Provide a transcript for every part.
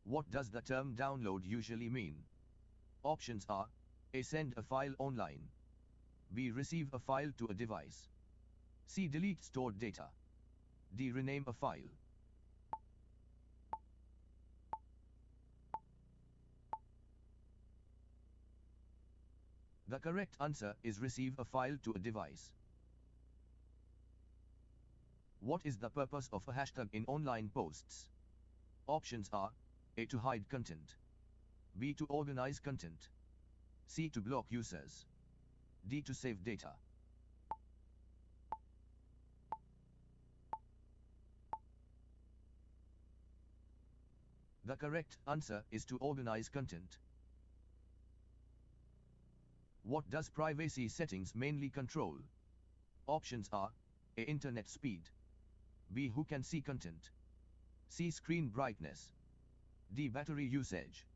What does the term download usually mean? Options are A. Send a file online. B. Receive a file to a device. C. Delete stored data. D. Rename a file. The correct answer is receive a file to a device. What is the purpose of a hashtag in online posts? Options are A. To hide content. B. To organize content. C. To block users. D. To save data. The correct answer is to organize content. What does privacy settings mainly control? Options are A. Internet speed. B. Who can see content. C. Screen brightness. D. Battery usage.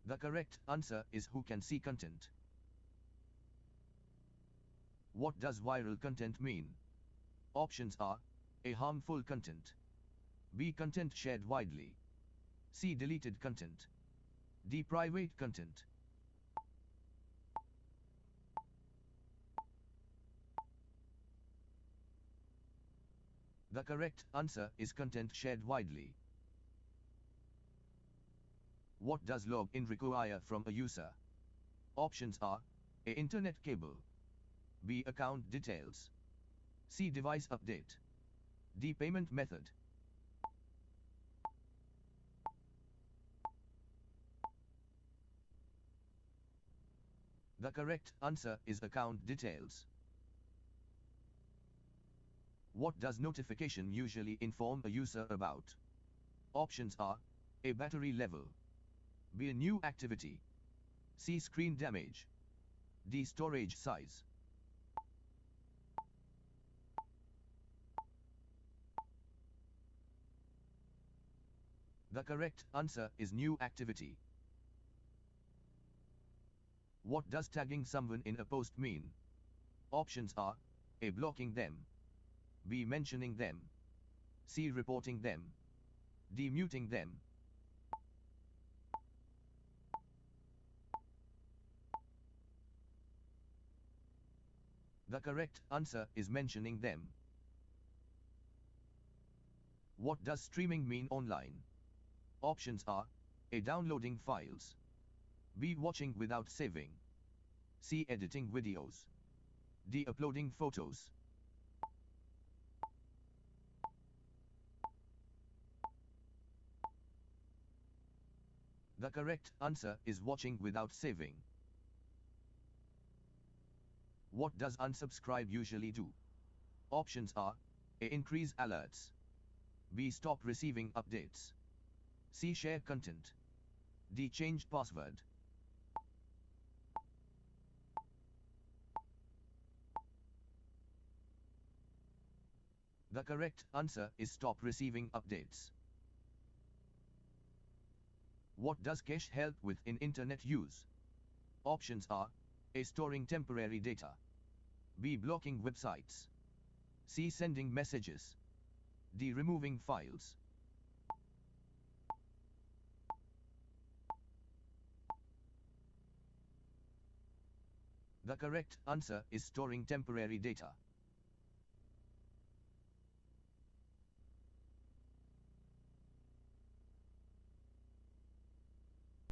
The correct answer is who can see content. What does viral content mean? Options are A. Harmful content. B. Content shared widely. C. Deleted content. D. Private content. The correct answer is content shared widely. What does login require from a user? Options are A. Internet cable. B. Account details. C. Device update. D. Payment method. The correct answer is account details. What does notification usually inform a user about? Options are A. Battery level. B. New activity. C. Screen damage. D. Storage size. The correct answer is new activity. What does tagging someone in a post mean? Options are A. Blocking them. B. Mentioning them. C. Reporting them. D. Muting them. The correct answer is mentioning them. What does streaming mean online? Options are A. Downloading files. B. Watching without saving. C. Editing videos. D. Uploading photos. The correct answer is watching without saving. What does unsubscribe usually do? Options are A. Increase alerts. B. Stop receiving updates. C. Share content. D. Change password. The correct answer is stop receiving updates. What does cache help with in internet use? Options are A. Storing temporary data. B. Blocking websites. C. Sending messages. D. Removing files. The correct answer is storing temporary data.